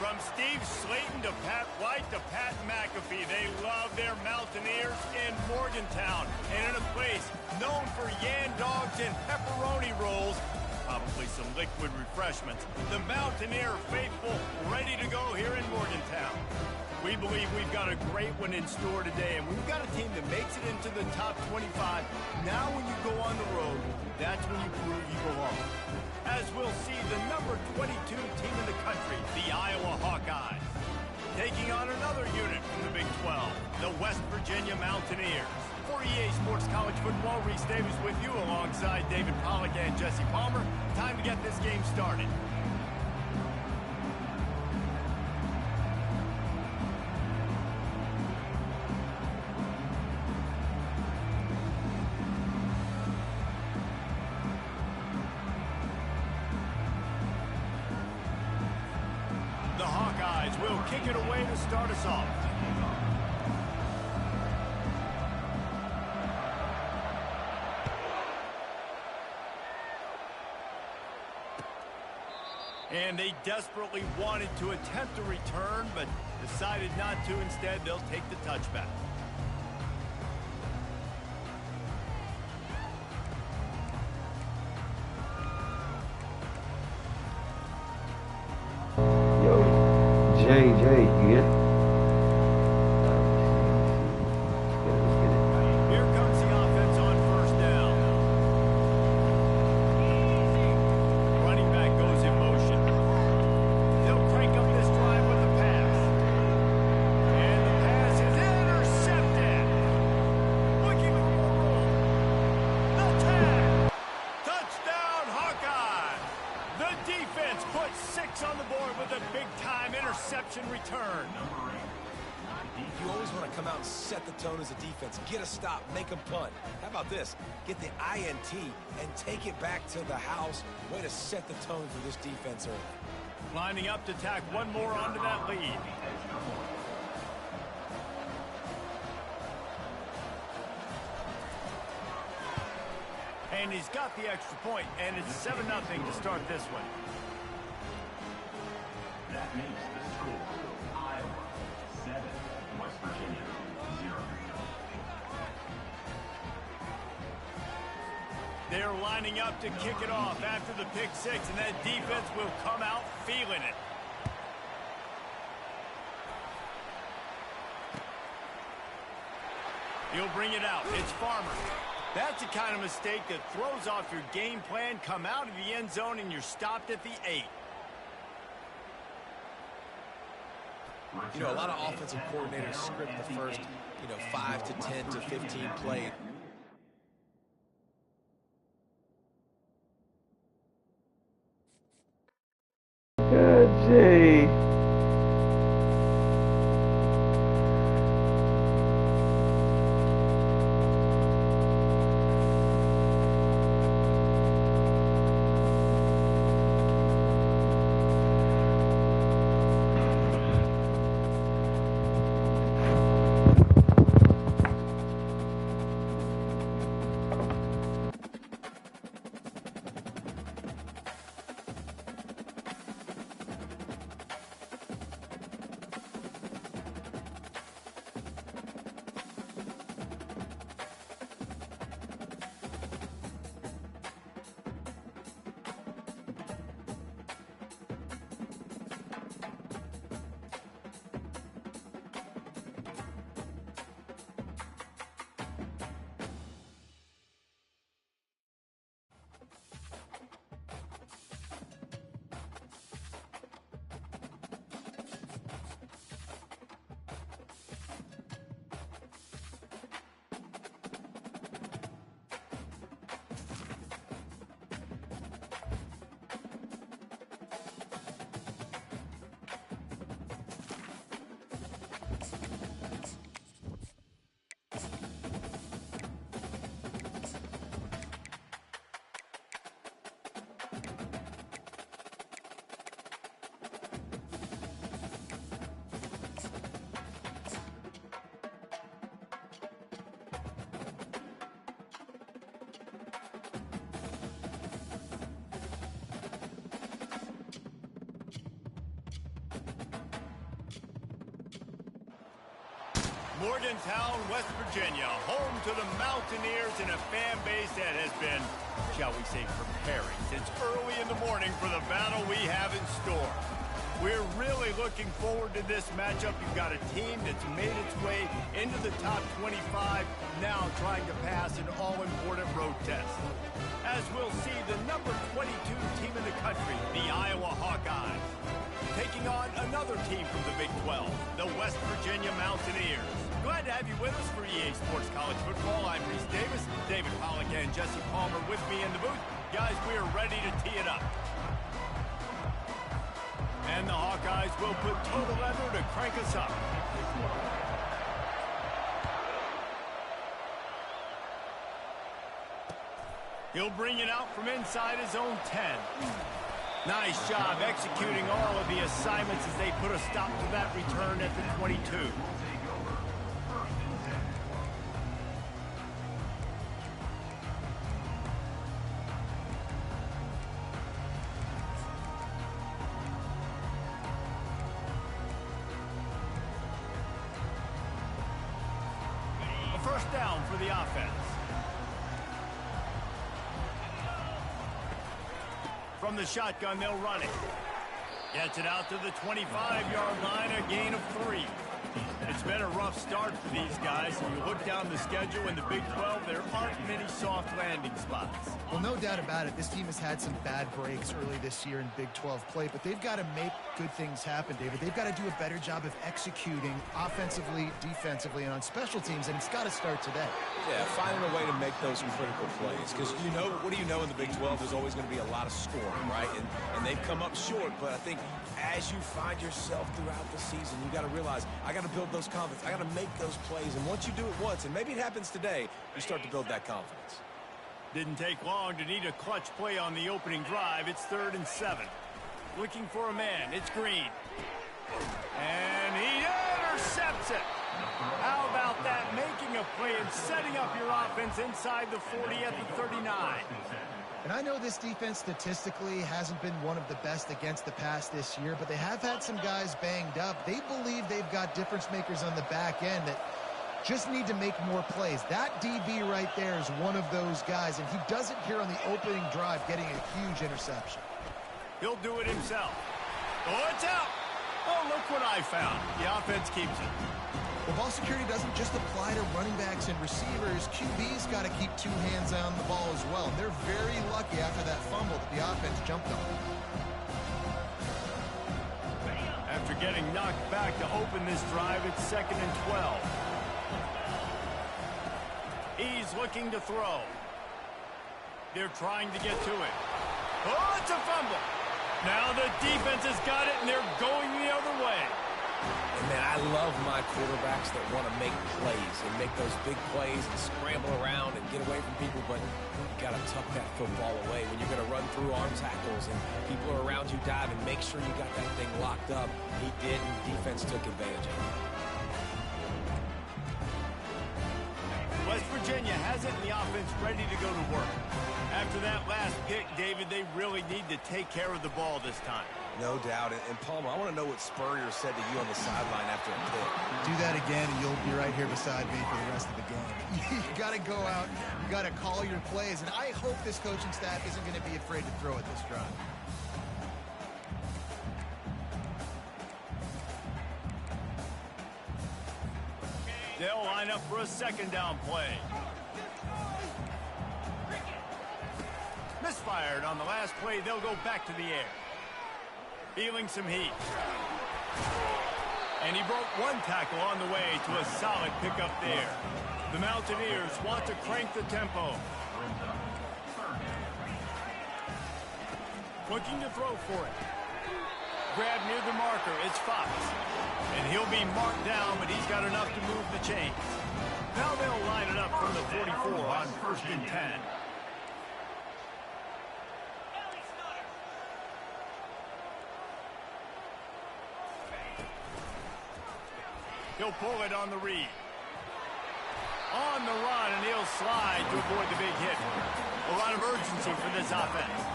From Steve Slayton to Pat White to Pat McAfee, they love their Mountaineers in Morgantown. And in a place known for yan dogs and pepperoni rolls, probably some liquid refreshments, the Mountaineer faithful ready to go here in Morgantown. We believe we've got a great one in store today, and we've got a team that makes it into the top 25. Now when you go on the road, that's when you prove you belong. As we'll see the number 22 team in the country, the Iowa Hawkeyes, taking on another unit from the Big 12, the West Virginia Mountaineers. For EA Sports College Football, Reese Davis with you alongside David Pollack and Jesse Palmer. Time to get this game started. The Hawkeyes will kick it away to start us off. And they desperately wanted to attempt a return, but decided not to. Instead, they'll take the touchback. JJ, yeah. Here comes the offense on first down. Running back goes in motion. They'll crank up this drive with the pass. And the pass is intercepted. Looking for more room. The tag. Touchdown, Hawkeye. The defense puts 6 on the board with a big-time interception return. You always want to come out and set the tone as a defense. Get a stop, make them punt. How about this? Get the INT and take it back to the house. Way to set the tone for this defense early. Lining up to tack one more onto that lead. And he's got the extra point, and it's 7-0 to start this one. That makes the score Iowa 7, West Virginia 0. They're lining up to kick it off after the pick 6, and that defense will come out feeling it. He'll bring it out. It's Farmer. That's the kind of mistake that throws off your game plan. Come out of the end zone, and you're stopped at the 8. You know, a lot of offensive coordinators script the first, 5 to 10 to 15 plays. Good G. Morgantown, West Virginia, home to the Mountaineers and a fan base that has been, shall we say, preparing since early in the morning for the battle we have in store. We're really looking forward to this matchup. You've got a team that's made its way into the top 25, now trying to pass an all-important road test. As we'll see, the number 22 team in the country, the Iowa Hawkeyes, taking on another team from the Big 12, the West Virginia Mountaineers. Glad to have you with us for EA Sports College Football. I'm Reese Davis, David Pollack and Jesse Palmer with me in the booth. Guys, we are ready to tee it up. And the Hawkeyes will put total leather to crank us up. He'll bring it out from inside his own 10. Nice job executing all of the assignments as they put a stop to that return at the 22. A first down for the offense. From the shotgun, they'll run it. Gets it out to the 25-yard line, a gain of 3. It's been a rough start for these guys. If you look down the schedule in the Big 12, there aren't many soft landing spots. Well, no doubt about it. This team has had some bad breaks early this year in Big 12 play, but they've got to make good things happen, David. They've got to do a better job of executing offensively, defensively, and on special teams, and it's got to start today. Yeah, finding a way to make those critical plays. Because, you know, what do you know in the Big 12? There's always going to be a lot of scoring, right? And they've come up short, but I think as you find yourself throughout the season, you got to realize, I got to build those confidence. I got to make those plays. And once you do it once, and maybe it happens today, you start to build that confidence. Didn't take long to need a clutch play on the opening drive. It's 3rd and 7. Looking for a man. It's Green. And he intercepts it. How about that? Making a play and setting up your offense inside the 40 at the 39. And I know this defense statistically hasn't been one of the best against the pass this year, but they have had some guys banged up. They believe they've got difference makers on the back end that just need to make more plays. That DB right there is one of those guys, and he does it here on the opening drive, getting a huge interception. He'll do it himself. Oh, it's out. Oh, look what I found. The offense keeps it. Well, ball security doesn't just apply to running backs and receivers. QB's got to keep 2 hands on the ball as well. And they're very lucky after that fumble that the offense jumped on. After getting knocked back to open this drive, it's 2nd and 12. He's looking to throw. They're trying to get to it. Oh, it's a fumble. Now the defense has got it, and they're going the other way. And, man, I love my quarterbacks that want to make plays and make those big plays and scramble around and get away from people, but you got to tuck that football away when you're going to run through arm tackles and people are around you diving. Make sure you got that thing locked up. He did, and defense took advantage of it. West Virginia has it, and the offense ready to go to work. After that last pick, David, they really need to take care of the ball this time. No doubt. And Palmer, I want to know what Spurrier said to you on the sideline after a pick. Do that again, and you'll be right here beside me for the rest of the game. You got to go out. You got to call your plays. And I hope this coaching staff isn't going to be afraid to throw at this drive. They'll line up for a 2nd down play. Misfired on the last play. They'll go back to the air. Feeling some heat. And he broke 1 tackle on the way to a solid pickup there. The Mountaineers want to crank the tempo. Looking to throw for it. Grab near the marker. It's Fox. And he'll be marked down, but he's got enough to move the chains. Now they'll line it up from the 44 on 1st and 10. He'll pull it on the read. On the run, and he'll slide to avoid the big hit. A lot of urgency for this offense.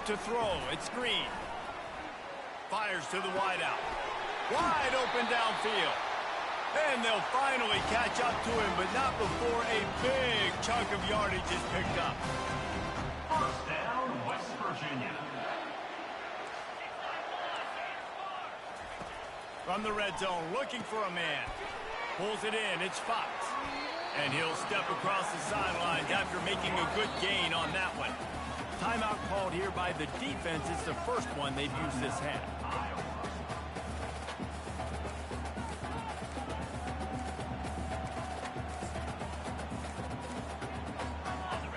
To throw, it's Green. Fires to the wideout. Wide open downfield. And they'll finally catch up to him, but not before a big chunk of yardage is picked up. First down, West Virginia. From the red zone, looking for a man. Pulls it in, it's Fox. And he'll step across the sidelines after making a good gain on that one. Timeout called here by the defense. It's the first one they've used this half.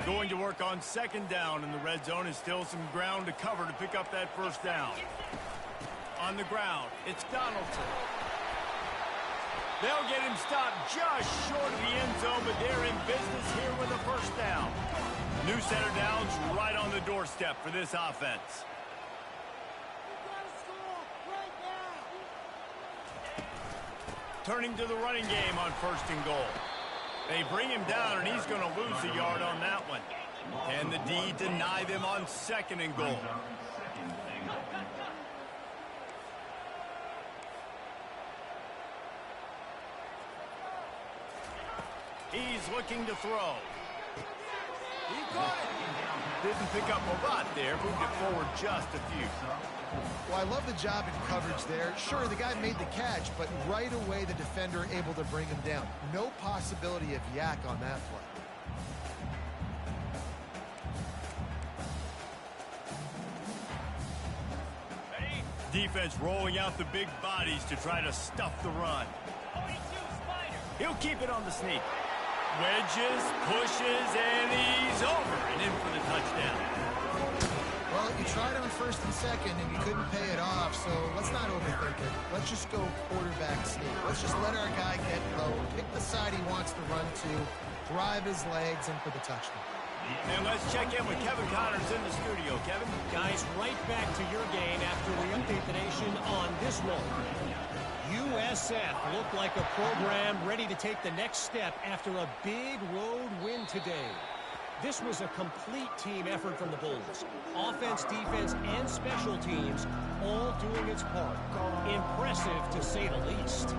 Going to work on second down in the red zone, and still some ground to cover to pick up that first down. On the ground, it's Donaldson. They'll get him stopped just short of the end zone, but they're in business here with a first down. New center downs right on the doorstep for this offense. Turning to the running game on first and goal. They bring him down, and he's going to lose a yard on that one. Can the D deny them on second and goal? He's looking to throw. He caught it. Didn't pick up a lot there. Moved it forward just a few. Well, I love the job in coverage there. Sure, the guy made the catch, but right away the defender able to bring him down. No possibility of yak on that play. Defense rolling out the big bodies to try to stuff the run. He'll keep it on the sneak. Wedges, pushes, and he's over and in for the touchdown. Well, you tried on first and second, and you couldn't pay it off, so let's not overthink it. Let's just go quarterback sneak. Let's just let our guy get low, pick the side he wants to run to, drive his legs in for the touchdown. And let's check in with Kevin Connors in the studio. Kevin? Guys, right back to your game after we update the nation on this one. USF looked like a program ready to take the next step after a big road win today. This was a complete team effort from the Bulls. Offense, defense, and special teams all doing its part. Impressive, to say the least.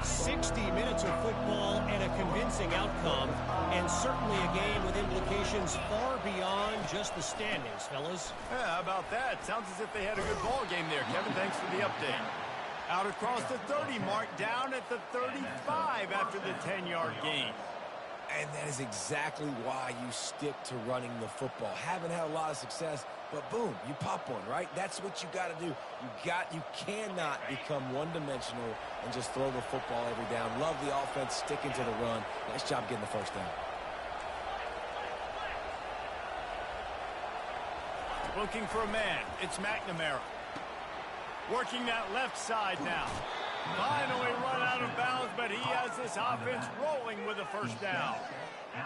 60 minutes of football and a convincing outcome, and certainly a game with implications far beyond just the standings, fellas. Yeah, how about that? Sounds as if they had a good ball game there, Kevin. Thanks for the update. Out across the 30 mark, down at the 35 after the 10-yard gain. And that is exactly why you stick to running the football. Haven't had a lot of success, but boom, you pop one, right? That's what you got to do. You cannot become one-dimensional and just throw the football every down. Love the offense, sticking to the run. Nice job getting the first down. Looking for a man. It's McNamara. Working that left side now. Finally run out of bounds, but he has this offense rolling with a first down.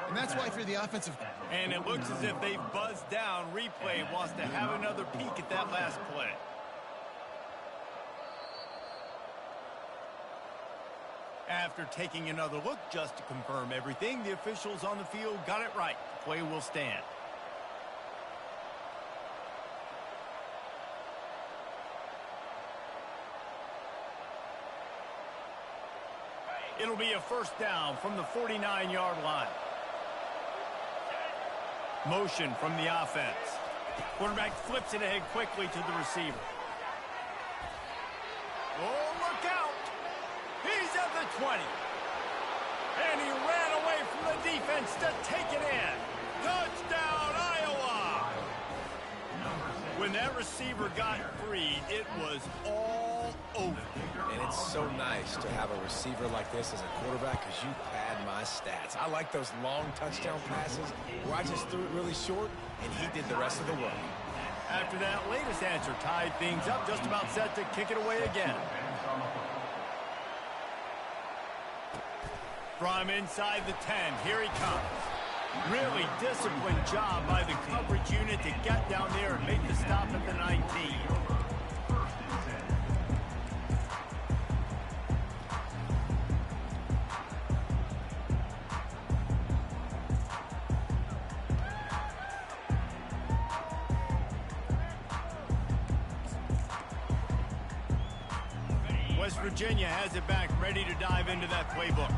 And that's why for the offensive... And it looks as if they've buzzed down. Replay wants to have another peek at that last play. After taking another look just to confirm everything, the officials on the field got it right. The play will stand. It'll be a first down from the 49-yard line. Motion from the offense. Quarterback flips it ahead quickly to the receiver. Oh, look out! He's at the 20. And he ran away from the defense to take it in. Touchdown, Iowa! When that receiver got free, it was all over. And it's so nice to have a receiver like this as a quarterback because you pad my stats. I like those long touchdown passes where I just threw it really short and he did the rest of the work. After that latest answer tied things up, just about set to kick it away again. From inside the 10, here he comes. Really disciplined job by the coverage unit to get down there and make the stop at the 19. West Virginia has it back, ready to dive into that playbook.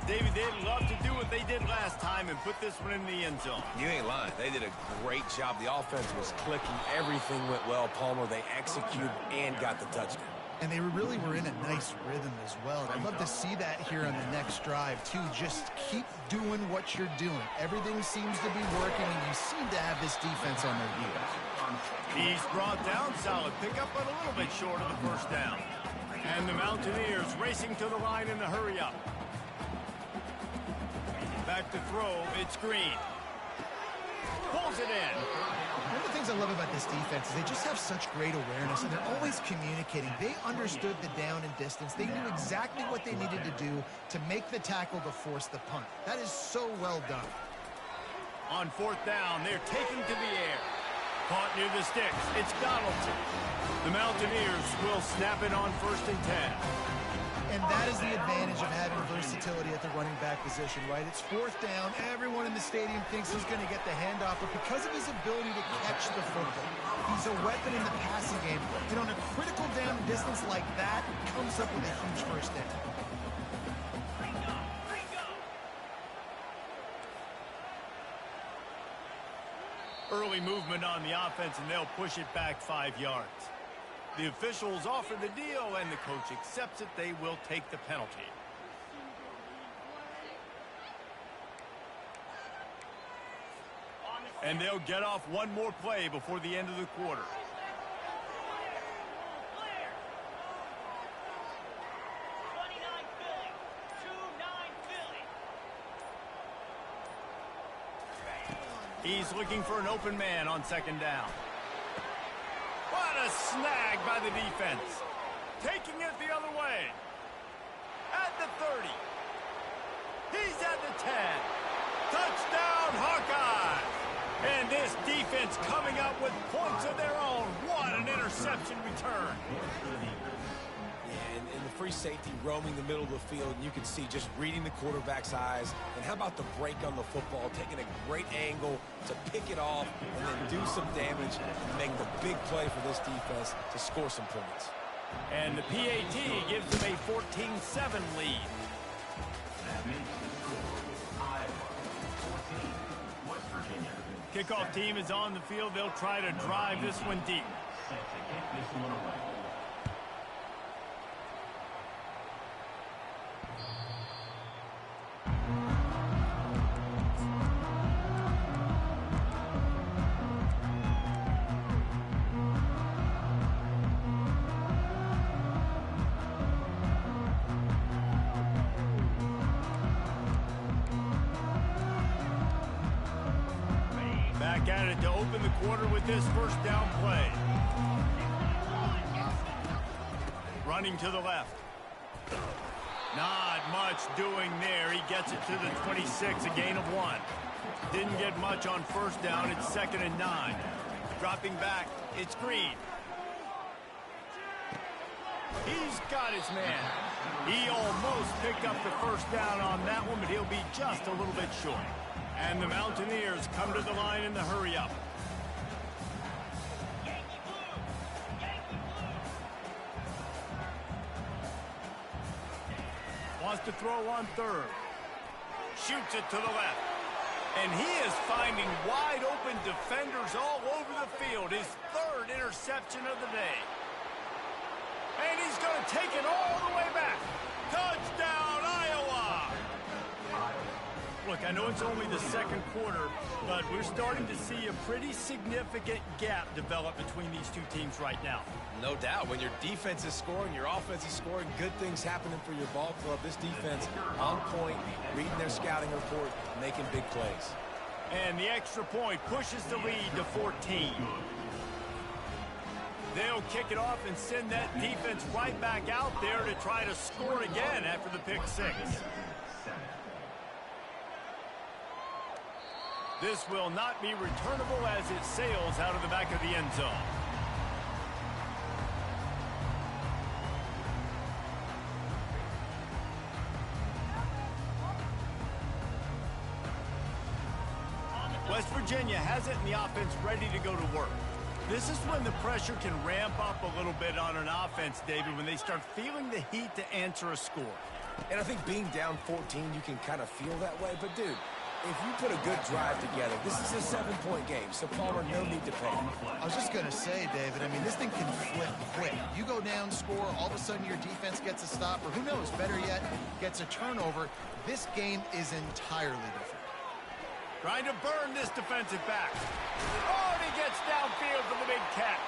David, they'd love to do what they did last time and put this one in the end zone. You ain't lying. They did a great job. The offense was clicking. Everything went well, Palmer. They executed and got the touchdown. And they really were in a nice rhythm as well. I'd love to see that here on the next drive, too. Just keep doing what you're doing. Everything seems to be working, and you seem to have this defense on their heels. He's brought down solid pickup, but a little bit short of the first down. And the Mountaineers racing to the line in the hurry-up. Back to throw, it's Green. Pulls it in. One of the things I love about this defense is they just have such great awareness, and they're always communicating. They understood the down and distance. They knew exactly what they needed to do to make the tackle to force the punt. That is so well done. On fourth down, they're taken to the air. Caught near the sticks. It's Donaldson. The Mountaineers will snap it on 1st and 10. And that is the advantage of having versatility at the running back position, right? It's 4th down. Everyone in the stadium thinks he's going to get the handoff, but because of his ability to catch the football, he's a weapon in the passing game. And on a critical down distance like that, comes up with a huge first down. Early movement on the offense, and they'll push it back 5 yards. The officials offer the deal, and the coach accepts it. They will take the penalty. And they'll get off one more play before the end of the quarter. He's looking for an open man on 2nd down. What a snag by the defense. Taking it the other way. At the 30. He's at the 10. Touchdown, Hawkeyes. And this defense coming up with points of their own. What an interception return. And the free safety roaming the middle of the field, and you can see just reading the quarterback's eyes. And how about the break on the football, taking a great angle to pick it off and then do some damage and make the big play for this defense to score some points. And the PAT gives them a 14-7 lead. That makes the score Iowa 14, West Virginia. Kickoff team is on the field. They'll try to drive this one deep. Set to kick this one away. Back at it to open the quarter with this first down play. Running to the left. Not much doing there. He gets it to the 26, a gain of 1. Didn't get much on first down. It's 2nd and 9. Dropping back, it's Green. He's got his man. He almost picked up the first down on that one, but he'll be just a little bit short. And the Mountaineers come to the line in the hurry-up. Wants to throw on 3rd. Shoots it to the left. And he is finding wide-open defenders all over the field. His 3rd interception of the day. And he's going to take it all the way back. Touchdown, Iowa! Look, I know it's only the 2nd quarter, but we're starting to see a pretty significant gap develop between these two teams right now. No doubt. When your defense is scoring, your offense is scoring, good things happening for your ball club. This defense on point, reading their scouting report, making big plays. And the extra point pushes the lead to 14. They'll kick it off and send that defense right back out there to try to score again after the pick 6. This will not be returnable as it sails out of the back of the end zone. West Virginia has it, and the offense ready to go to work. This is when the pressure can ramp up a little bit on an offense, David, when they start feeling the heat to answer a score. And I think being down 14, you can kind of feel that way. But, dude, if you put a good drive together, this is a 7-point game, so Palmer, no need to panic. I was just going to say, David, I mean, this thing can flip quick. You go down, score, all of a sudden your defense gets a stop, or who knows, better yet, gets a turnover. This game is entirely different. Trying to burn this defensive back. Oh, and he gets downfield for the big catch.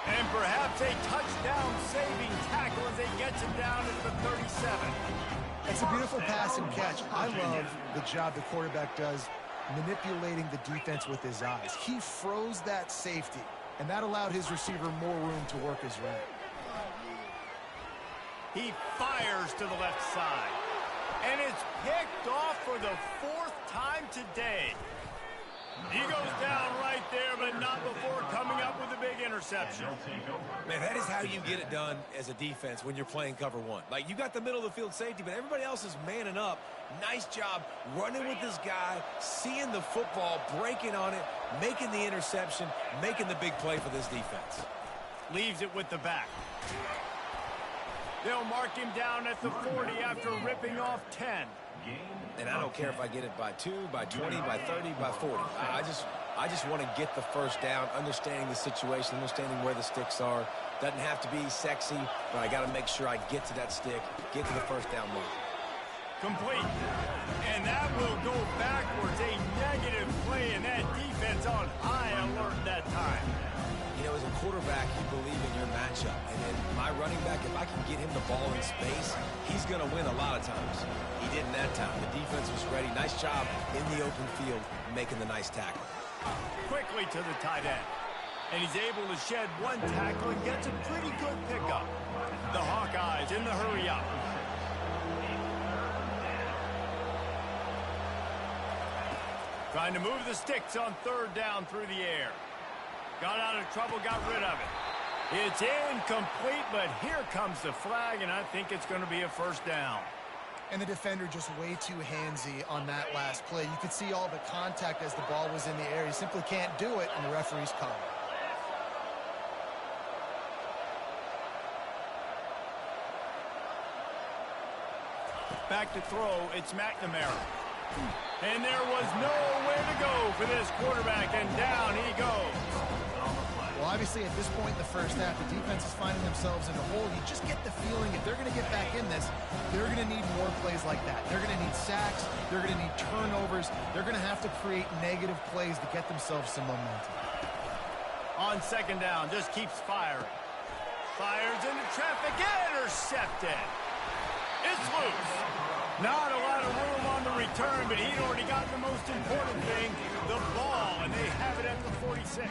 And perhaps a touchdown-saving tackle as he gets him down at the 37. It's a beautiful pass and catch. I love the job the quarterback does manipulating the defense with his eyes. He froze that safety, and that allowed his receiver more room to work his route. He fires to the left side. And it's picked off for the 4th time today. He goes down right there, but not before coming up with a big interception. Man, that is how you get it done as a defense when you're playing cover one. Like, you got the middle of the field safety, but everybody else is manning up. Nice job running with this guy, seeing the football, breaking on it, making the interception, making the big play for this defense. Leaves it with the back. They'll mark him down at the 40 after ripping off 10. And I don't care if I get it by 2, by 20, by 30, by 40. I just want to get the first down, understanding the situation, understanding where the sticks are. Doesn't have to be sexy, but I got to make sure I get to that stick, get to the first down mark. Complete. And that will go backwards. A negative play, and that defense on high alert that time. You know, as a quarterback, you believe in your matchup. And then my running back, if I can get him the ball in space, he's going to win a lot of times. He didn't that time. The defense was ready. Nice job in the open field making the nice tackle. Quickly to the tight end. And he's able to shed one tackle and gets a pretty good pickup. The Hawkeyes in the hurry up. Trying to move the sticks on 3rd down through the air. Got out of trouble, got rid of it. It's incomplete, but here comes the flag, and I think it's going to be a first down. And the defender just way too handsy on that last play. You could see all the contact as the ball was in the air. He simply can't do it, and the referee's called. Back to throw, it's McNamara. And there was nowhere to go for this quarterback, and down he goes. Well, obviously, at this point in the first half, the defense is finding themselves in a hole. You just get the feeling if they're going to get back in this, they're going to need more plays like that. They're going to need sacks. They're going to need turnovers. They're going to have to create negative plays to get themselves some momentum. On 2nd down, just keeps firing. Fires into traffic, intercepted. It's loose. Not a lot of room on the return, but he'd already got the most important thing, the ball, and they have it at the 46.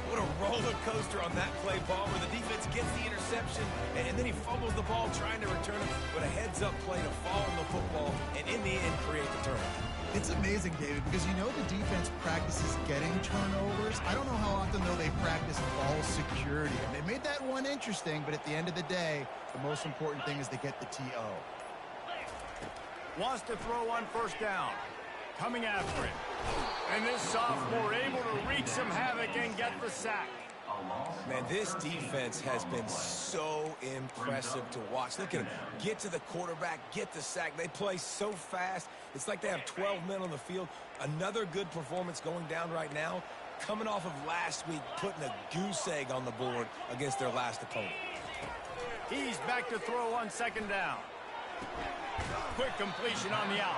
What a roller coaster on that play, ball, where the defense gets the interception, and then he fumbles the ball trying to return it, but a heads-up play to fall on the football, and in the end, create the turnover. It's amazing, David, because you know the defense practices getting turnovers. I don't know how often, though, they practice ball security. And they made that one interesting, but at the end of the day, the most important thing is they get the TO. Wants to throw on 1st down. Coming after it. And this sophomore able to wreak some havoc and get the sack. Man, this defense has been so impressive to watch. Look at them. Get to the quarterback, get the sack. They play so fast. It's like they have 12 men on the field. Another good performance going down right now. Coming off of last week, putting a goose egg on the board against their last opponent. He's back to throw on 2nd down. Quick completion on the out.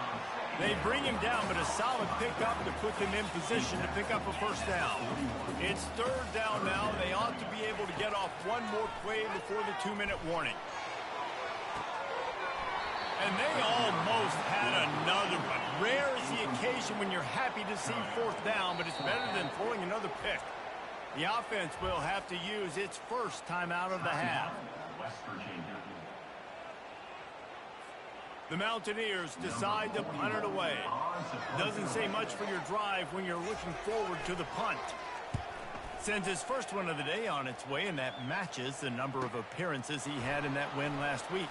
They bring him down, but a solid pickup to put them in position to pick up a 1st down. It's 3rd down now. They ought to be able to get off one more play before the 2-minute warning. And they almost had another one. Rare is the occasion when you're happy to see 4th down, but it's better than throwing another pick. The offense will have to use its first timeout of the half. The Mountaineers decide to punt it away. Doesn't say much for your drive when you're looking forward to the punt. Sends his first one of the day on its way, and that matches the number of appearances he had in that win last week.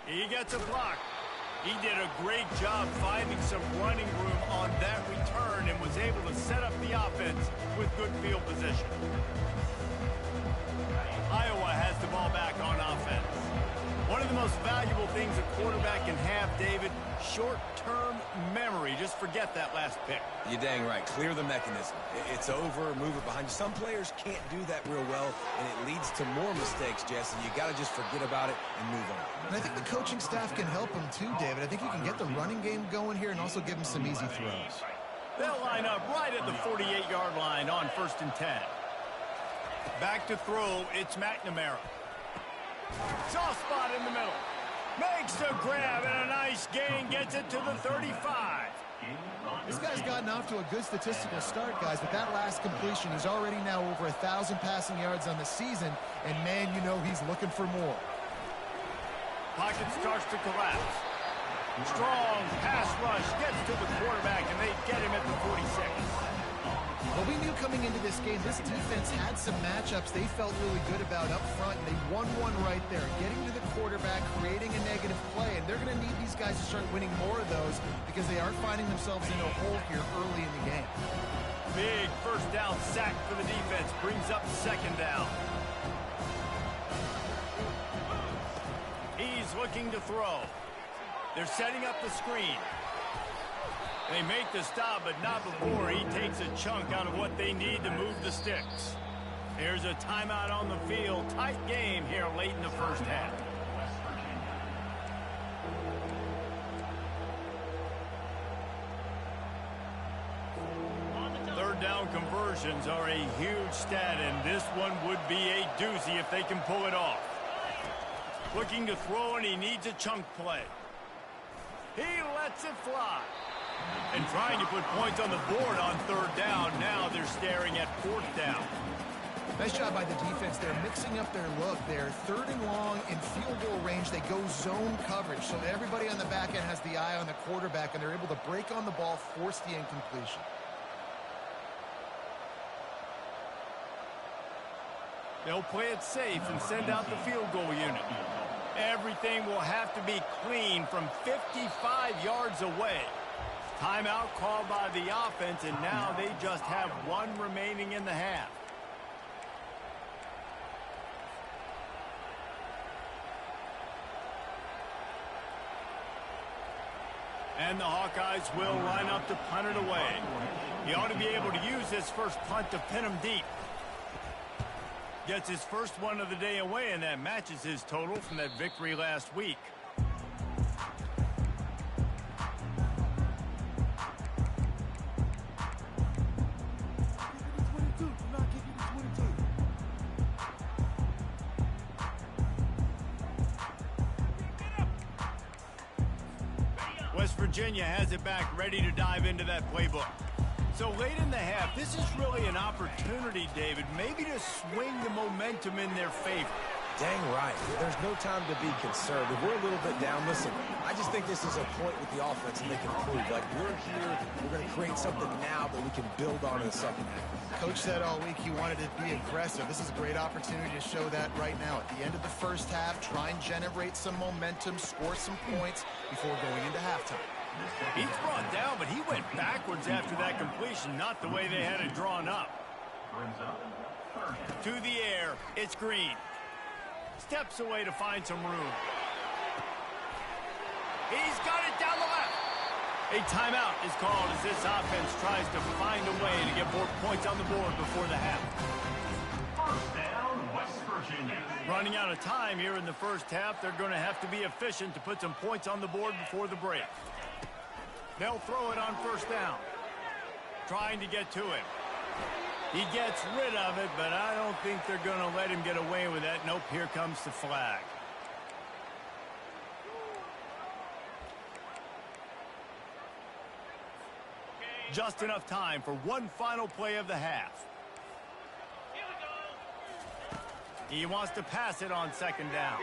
He gets a block. He did a great job finding some running room on that return and was able offense with good field position. Iowa has the ball back on offense. One of the most valuable things a quarterback can have, David, short-term memory. Just forget that last pick. You're dang right. Clear the mechanism. It's over, move it behind you. Some players can't do that real well, and it leads to more mistakes, Jesse. You got to just forget about it and move on. And I think the coaching staff can help him too, David. I think you can get the running game going here and also give him some easy throws. They'll line up right at the 48-yard line on 1st and 10. Back to throw, it's McNamara. Soft spot in the middle. Makes the grab and a nice gain. Gets it to the 35. This guy's gotten off to a good statistical start, guys, but that last completion, he's already now over 1,000 passing yards on the season, and man, you know he's looking for more. Pocket starts to collapse. Strong pass rush gets to the quarterback, and they get him at the 46. Well, we knew coming into this game, this defense had some matchups they felt really good about up front, and they won one right there, getting to the quarterback, creating a negative play, and they're going to need these guys to start winning more of those because they are finding themselves in a hole here early in the game. Big first down sack for the defense, brings up 2nd down. He's looking to throw. They're setting up the screen. They make the stop, but not before he takes a chunk out of what they need to move the sticks. There's a timeout on the field. Tight game here late in the first half. Third down conversions are a huge stat, and this one would be a doozy if they can pull it off. Looking to throw, and he needs a chunk play. He lets it fly. And trying to put points on the board on 3rd down. Now they're staring at 4th down. Nice job by the defense. They're mixing up their look. They're 3rd and long in field goal range. They go zone coverage. So everybody on the back end has the eye on the quarterback, and they're able to break on the ball, force the incompletion. They'll play it safe and send out the field goal unit. Everything will have to be clean from 55 yards away. Timeout called by the offense, and now they just have one remaining in the half. And the Hawkeyes will line up to punt it away. He ought to be able to use this first punt to pin him deep. Gets his first one of the day away, and that matches his total from that victory last week. West Virginia has it back, ready to dive into that playbook. So late in the half, this is really an opportunity, David, maybe to swing the momentum in their favor. Dang right. There's no time to be conservative. We're a little bit down. Listen, I just think this is a point with the offense and they can prove. Like, we're here, we're going to create something now that we can build on in the second half. Coach said all week he wanted to be aggressive. This is a great opportunity to show that right now. At the end of the first half, try and generate some momentum, score some points before going into halftime. He's brought down, but he went backwards after that completion, not the way they had it drawn up. To the air, it's Green. Steps away to find some room. He's got it down the left. A timeout is called as this offense tries to find a way to get more points on the board before the half. First down, West Virginia. Running out of time here in the first half, they're going to have to be efficient to put some points on the board before the break. They'll throw it on first down. Trying to get to him. He gets rid of it, but I don't think they're going to let him get away with that. Nope, here comes the flag. Just enough time for one final play of the half. He wants to pass it on second down.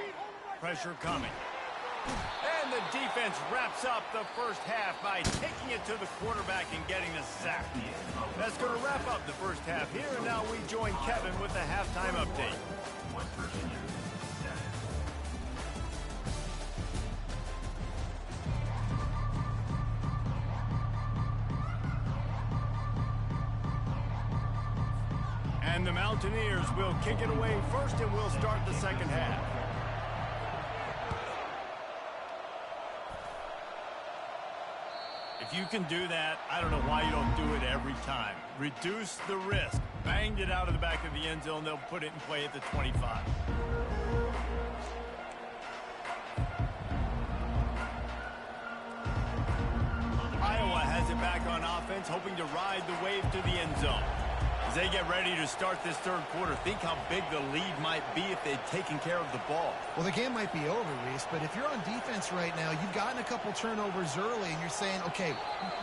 Pressure coming. And the defense wraps up the first half by taking it to the quarterback and getting the sack. That's going to wrap up the first half here, and now we join Kevin with the halftime update. West Virginia. And the Mountaineers will kick it away first, and we'll start the second half. If you can do that, I don't know why you don't do it every time. Reduce the risk. Banged it out of the back of the end zone. They'll put it in play at the 25. Iowa has it back on offense, hoping to ride the wave to the end zone. As they get ready to start this third quarter, think how big the lead might be if they'd taken care of the ball. Well, the game might be over, Reese, but if you're on defense right now, you've gotten a couple turnovers early, and you're saying, okay,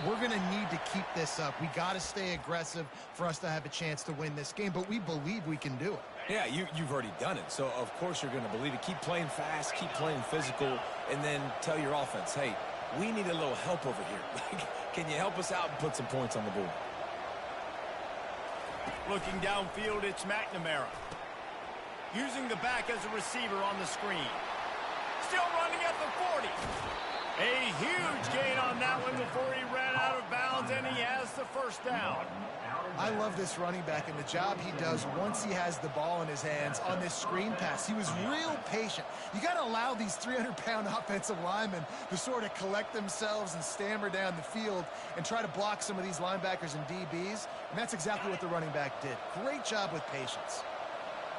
we're going to need to keep this up. We got to stay aggressive for us to have a chance to win this game, but we believe we can do it. Yeah, you've already done it, so of course you're going to believe it. Keep playing fast, keep playing physical, and then tell your offense, hey, we need a little help over here. Can you help us out and put some points on the board? Looking downfield, it's McNamara. Using the back as a receiver on the screen. Still running at the 40. A huge gain on that one before he ran out of bounds, and he has the first down. I love this running back and the job he does once he has the ball in his hands on this screen pass. He was real patient. You got to allow these 300-pound offensive linemen to sort of collect themselves and stammer down the field and try to block some of these linebackers and DBs, and that's exactly what the running back did. Great job with patience.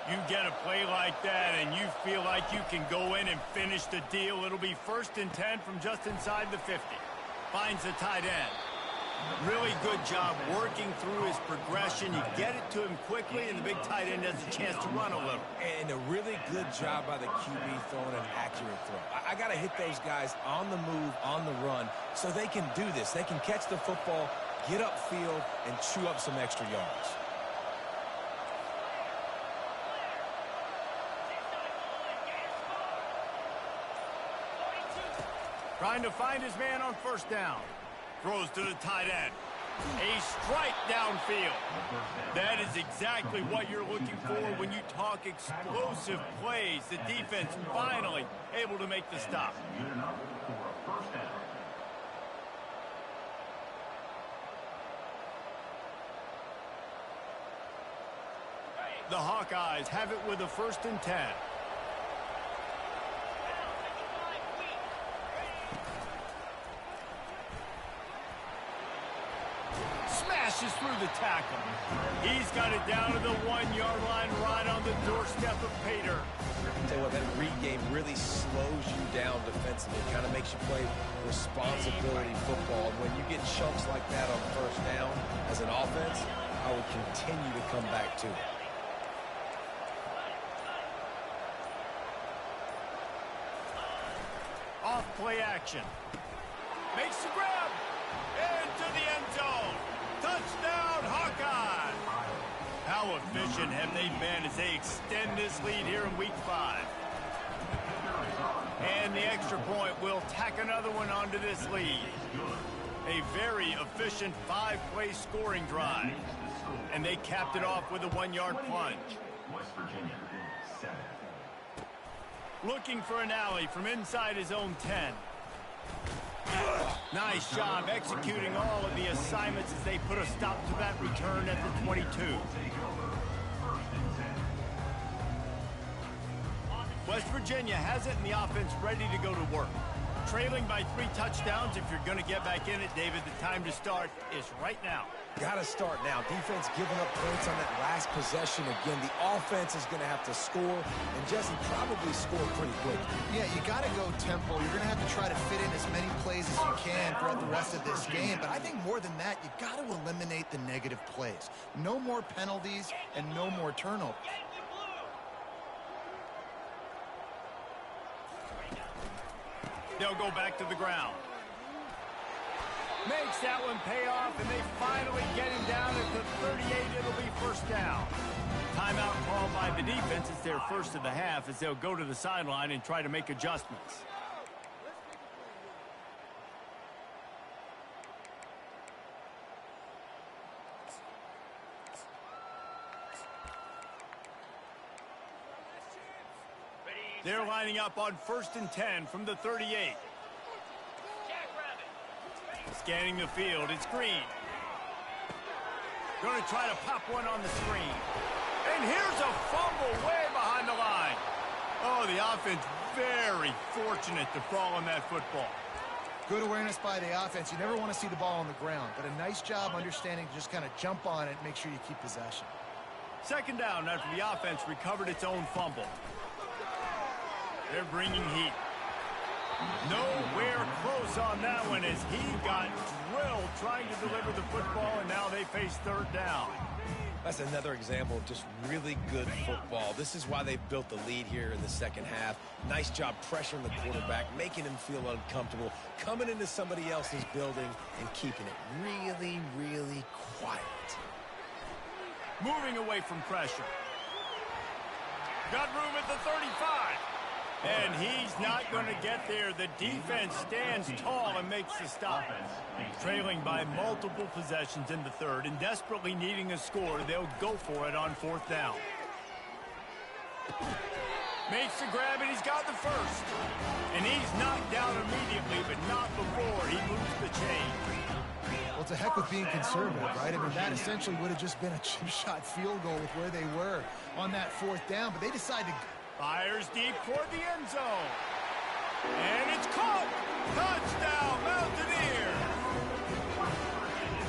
You get a play like that and you feel like you can go in and finish the deal. It'll be 1st and 10 from just inside the 50. Finds the tight end. Really good job working through his progression. You get it to him quickly, and the big tight end has a chance to run a little. And a really good job by the QB throwing an accurate throw. I got to hit those guys on the move, on the run, so they can do this. They can catch the football, get upfield, and chew up some extra yards. Trying to find his man on first down. Throws to the tight end. A strike downfield. That is exactly what you're looking for when you talk explosive plays. The defense finally able to make the stop. The Hawkeyes have it with a 1st and 10. Smashes through the tackle. He's got it down to the 1-yard line, right on the doorstep of Pater. Tell you what, that read game really slows you down defensively. It kind of makes you play responsibility football. And when you get chunks like that on first down as an offense, I would continue to come back to it. Off play action. Makes the grab. Into the end zone. Touchdown, Hawkeye. How efficient have they been as they extend this lead here in week 5. And the extra point will tack another one onto this lead. A very efficient 5-play scoring drive. And they capped it off with a 1-yard plunge. West Virginia, 7. Looking for an alley from inside his own 10. Nice job executing all of the assignments as they put a stop to that return at the 22. West Virginia has it, and the offense ready to go to work. Trailing by 3 touchdowns. If you're going to get back in it, David, the time to start is right now. Got to start now. Defense giving up points on that last possession. Again, the offense is going to have to score, and Jesse probably score pretty quick. Yeah, you got to go tempo. You're going to have to try to fit in as many plays as you can throughout the rest of this game. But I think more than that, you got to eliminate the negative plays. No more penalties and no more turnovers. They'll go back to the ground. Makes that one pay off, and they finally get him down at the 38. It'll be first down. Timeout called by the defense. It's their first of the half as they'll go to the sideline and try to make adjustments. They're lining up on 1st and 10 from the 38. Scanning the field, it's Green. Going to try to pop one on the screen. And here's a fumble way behind the line. Oh, the offense very fortunate to fall on that football. Good awareness by the offense. You never want to see the ball on the ground, but a nice job understanding to just kind of jump on it and make sure you keep possession. Second down after the offense recovered its own fumble. They're bringing heat. Nowhere close on that one as he got drilled trying to deliver the football, and now they face third down. That's another example of just really good football. This is why they've built the lead here in the second half. Nice job pressuring the quarterback, making him feel uncomfortable, coming into somebody else's building and keeping it really, really quiet. Moving away from pressure. Got room at the 35. And he's not going to get there. The defense stands tall and makes the stop. Trailing by multiple possessions in the third and desperately needing a score, they'll go for it on fourth down. Makes the grab, and he's got the first. And he's knocked down immediately, but not before he moves the chain. Well, to heck with being conservative, right? I mean, that essentially would have just been a chip shot field goal with where they were on that fourth down, but they decided to... Fires deep toward the end zone. And it's caught. Touchdown, Mountaineers.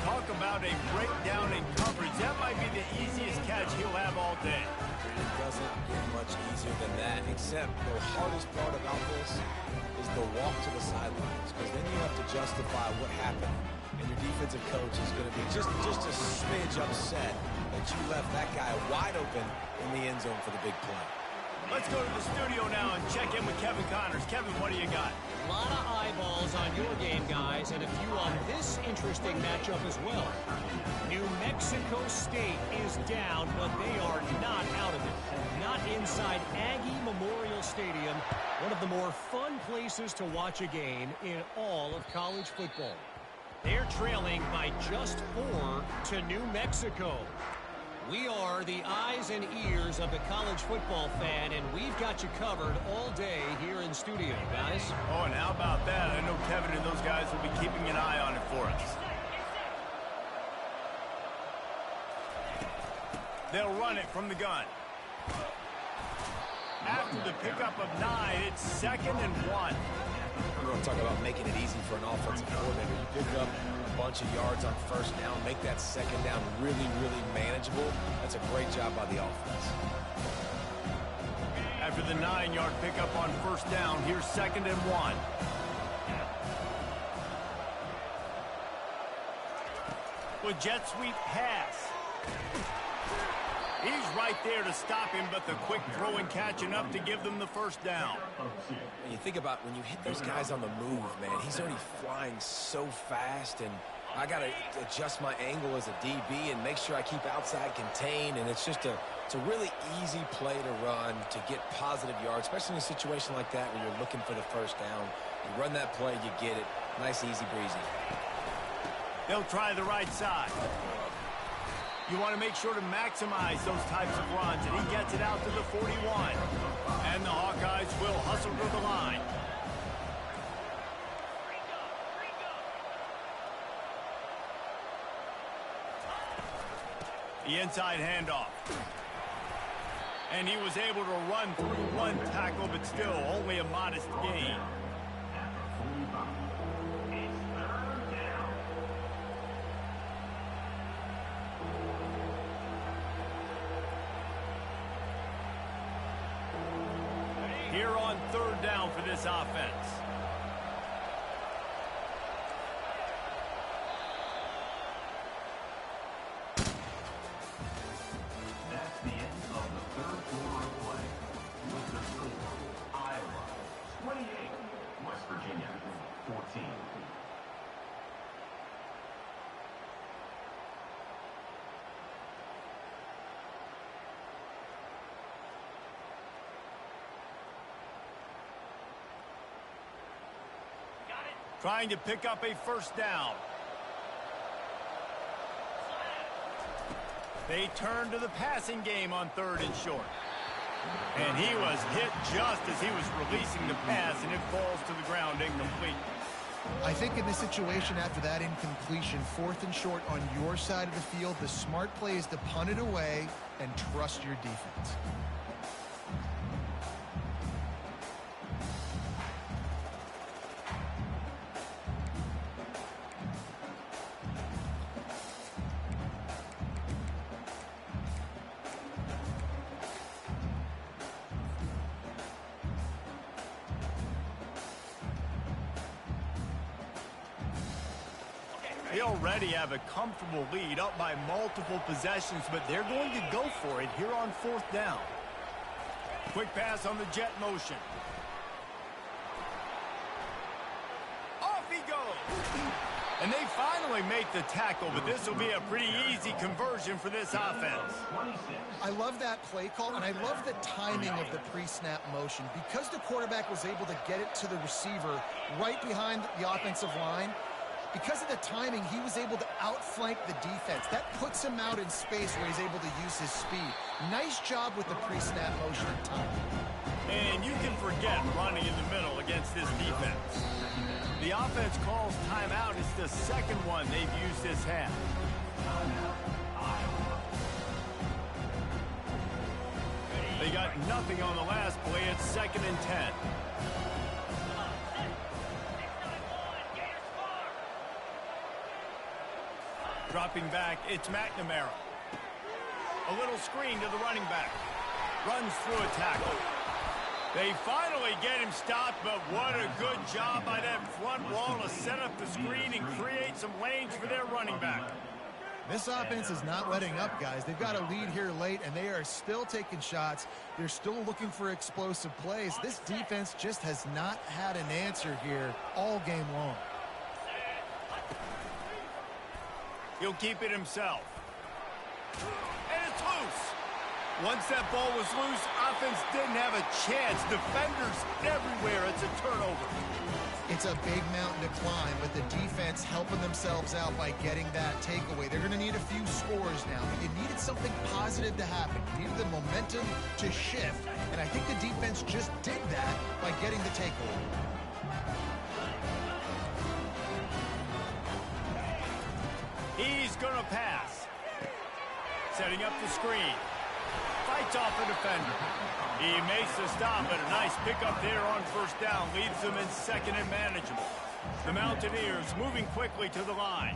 Talk about a breakdown in coverage. That might be the easiest catch he'll have all day. It doesn't get much easier than that, except the hardest part about this is the walk to the sidelines, because then you have to justify what happened. And your defensive coach is going to be just a smidge upset that you left that guy wide open in the end zone for the big play. Let's go to the studio now and check in with Kevin Connors. Kevin, what do you got? A lot of eyeballs on your game, guys, and a few on this interesting matchup as well. New Mexico State is down, but they are not out of it. Not inside Aggie Memorial Stadium, one of the more fun places to watch a game in all of college football. They're trailing by just 4 to New Mexico. We are the eyes and ears of the college football fan, and we've got you covered all day here in studio, guys. Oh, and how about that? I know Kevin and those guys will be keeping an eye on it for us. They'll run it from the gun. After the pickup of 9, it's 2nd and 1. We're going to talk about making it easy for an offensive coordinator. You pick up a bunch of yards on first down, make that second down really, really manageable. That's a great job by the offense. After the 9-yard pickup on first down, here's 2nd and 1. With jet sweep pass. He's right there to stop him, but the quick throw and catch enough to give them the first down. When you think about when you hit those guys on the move, man, he's already flying so fast, and I got to adjust my angle as a DB and make sure I keep outside contained, and it's just it's a really easy play to run to get positive yards, especially in a situation like that where you're looking for the first down. You run that play, you get it. Nice, easy breezy. They'll try the right side. You want to make sure to maximize those types of runs, and he gets it out to the 41. And the Hawkeyes will hustle to the line. The inside handoff. And he was able to run through one tackle, but still only a modest gain. Here on third down for this offense. That's the end of the third quarter of play. With the score, Iowa 28, West Virginia 14. Trying to pick up a first down. They turn to the passing game on 3rd and short. And he was hit just as he was releasing the pass, and it falls to the ground incomplete. I think in this situation, after that incompletion, 4th and short on your side of the field, the smart play is to punt it away and trust your defense. They already have a comfortable lead up by multiple possessions, but they're going to go for it here on 4th down. Quick pass on the jet motion. Off he goes. And they finally make the tackle, but this will be a pretty easy conversion for this offense. I love that play call, and I love the timing of the pre-snap motion. Because the quarterback was able to get it to the receiver right behind the offensive line, because of the timing, he was able to outflank the defense. That puts him out in space where he's able to use his speed. Nice job with the pre-snap motion and timing. And you can forget running in the middle against this defense. The offense calls timeout. It's the second one they've used this half. They got nothing on the last play. It's 2nd and 10. Dropping back, it's McNamara. A little screen to the running back. Runs through a tackle. They finally get him stopped, but what a good job by that front wall to set up the screen and create some lanes for their running back. This offense is not letting up, guys. They've got a lead here late, and they are still taking shots. They're still looking for explosive plays. This defense just has not had an answer here all game long. He'll keep it himself. And it's loose. Once that ball was loose, offense didn't have a chance. Defenders everywhere. It's a turnover. It's a big mountain to climb, but the defense helping themselves out by getting that takeaway. They're going to need a few scores now, but you needed something positive to happen. You needed the momentum to shift, and I think the defense just did that by getting the takeaway. He's going to pass. Setting up the screen. Fights off a defender. He makes the stop, but a nice pickup there on 1st down. Leaves them in 2nd and manageable. The Mountaineers moving quickly to the line.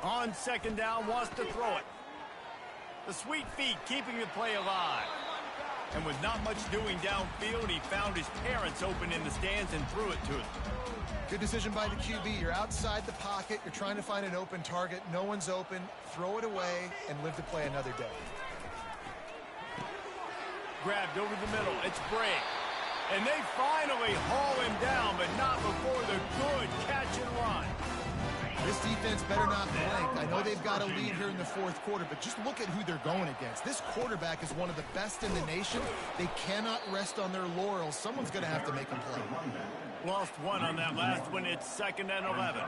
On 2nd down, wants to throw it. The sweet feet keeping the play alive. And with not much doing downfield, he found his parents open in the stands and threw it to them. Good decision by the QB. You're outside the pocket. You're trying to find an open target. No one's open. Throw it away and live to play another day. Grabbed over the middle. It's Bray. And they finally haul him down, but not before the good catch and run. This defense better not blank. I know they've got a lead here in the 4th quarter, but just look at who they're going against. This quarterback is one of the best in the nation. They cannot rest on their laurels. Someone's going to have to make them play. Lost one on that last one. It's 2nd and 11.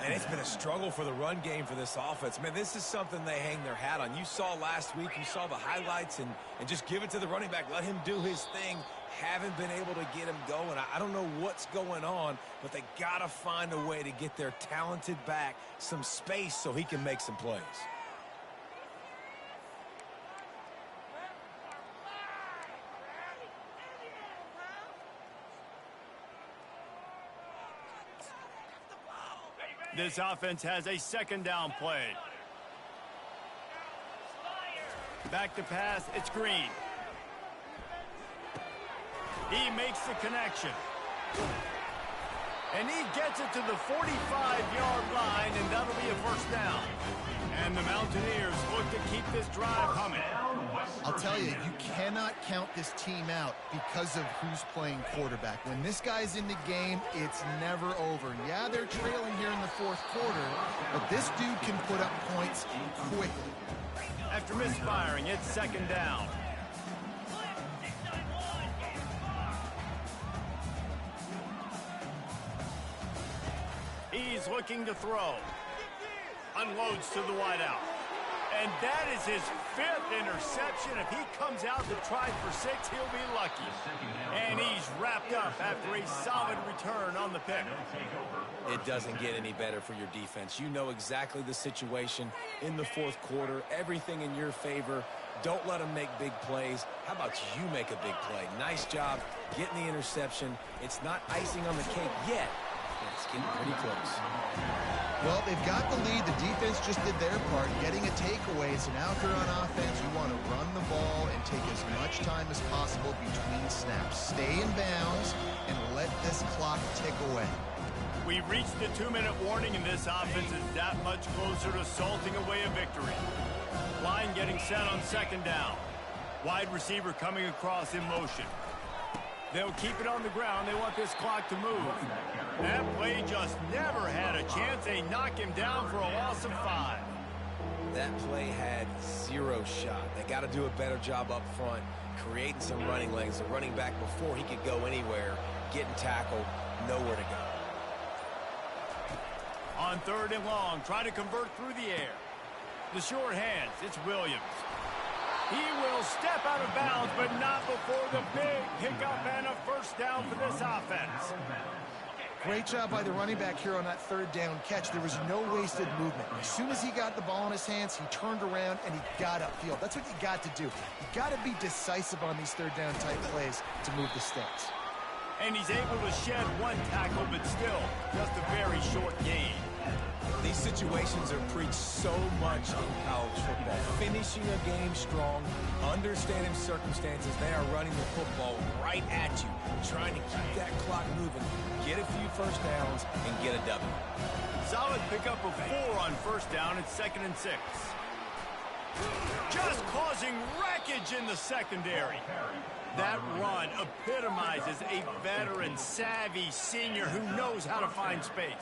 And it's been a struggle for the run game for this offense. Man, this is something they hang their hat on. You saw last week, you saw the highlights, and just give it to the running back. Let him do his thing. Haven't been able to get him going. I don't know what's going on, but they got to find a way to get their talented back some space so he can make some plays. This offense has a 2nd down play. Back to pass, it's Green. He makes the connection. And he gets it to the 45-yard line, and that'll be a 1st down. And the Mountaineers look to keep this drive humming. I'll tell you, you cannot count this team out because of who's playing quarterback. When this guy's in the game, it's never over. Yeah, they're trailing here in the 4th quarter, but this dude can put up points quickly. After misfiring, it's 2nd down. He's looking to throw. Unloads to the wideout. And that is his 5th interception. If he comes out to try for 6, he'll be lucky. And he's wrapped up after a solid return on the pick. It doesn't get any better for your defense. You know exactly the situation in the 4th quarter. Everything in your favor. Don't let them make big plays. How about you make a big play? Nice job getting the interception. It's not icing on the cake yet. It's getting pretty close. Well, they've got the lead. The defense just did their part, getting a takeaway. So now if you're on offense, you want to run the ball and take as much time as possible between snaps. Stay in bounds and let this clock tick away. We reached the 2-minute warning, and this offense is that much closer to salting away a victory. Line getting set on 2nd down. Wide receiver coming across in motion. They'll keep it on the ground. They want this clock to move. That play just never had a chance. They knock him down for a loss of 5. That play had 0 shot. They got to do a better job up front, creating some running lanes. The running back, before he could go anywhere, getting tackled, nowhere to go. On 3rd and long, trying to convert through the air. The short hands, it's Williams. He will step out of bounds, but not before the big hiccup and a 1st down for this offense. Great job by the running back here on that 3rd down catch. There was no wasted movement. As soon as he got the ball in his hands, he turned around and he got upfield. That's what you got to do. You got to be decisive on these 3rd down type plays to move the sticks. And he's able to shed 1 tackle, but still just a very short gain. These situations are preached so much in college football. Finishing a game strong, understanding circumstances. They are running the football right at you, trying to keep that clock moving, get a few 1st downs, and get a W. Solid pickup of 4 on 1st down. It's 2nd and 6. Just causing wreckage in the secondary. That run epitomizes a veteran, savvy senior who knows how to find space.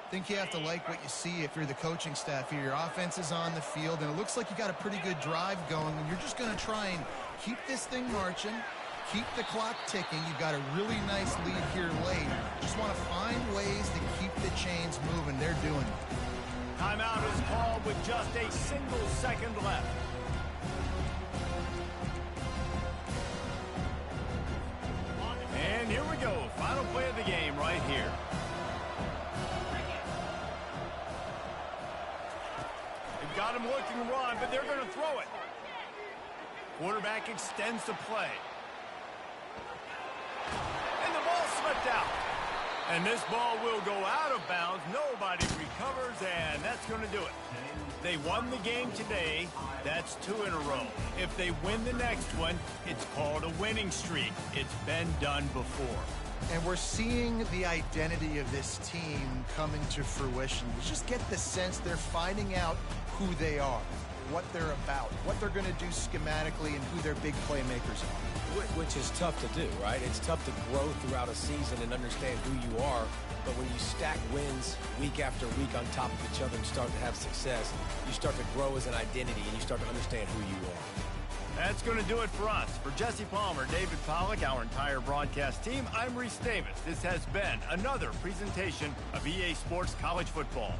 I think you have to like what you see if you're the coaching staff here. Your offense is on the field, and it looks like you got a pretty good drive going, and you're just going to try and keep this thing marching, keep the clock ticking. You've got a really nice lead here late. Just want to find ways to keep the chains moving. They're doing it. Timeout is called with just a single second left. And here we go. Final play of the game right here. They've got him looking to run, but they're going to throw it. Quarterback extends the play. And the ball slipped out. And this ball will go out of bounds. Nobody recovers, and that's going to do it. They won the game today. That's 2 in a row. If they win the next one, it's called a winning streak. It's been done before. And we're seeing the identity of this team come into fruition. You just get the sense they're finding out who they are, what they're about, what they're going to do schematically, and who their big playmakers are. Which is tough to do, right? It's tough to grow throughout a season and understand who you are. But when you stack wins week after week on top of each other and start to have success, you start to grow as an identity and you start to understand who you are. That's going to do it for us. For Jesse Palmer, David Pollack, our entire broadcast team, I'm Reese Davis. This has been another presentation of EA Sports College Football.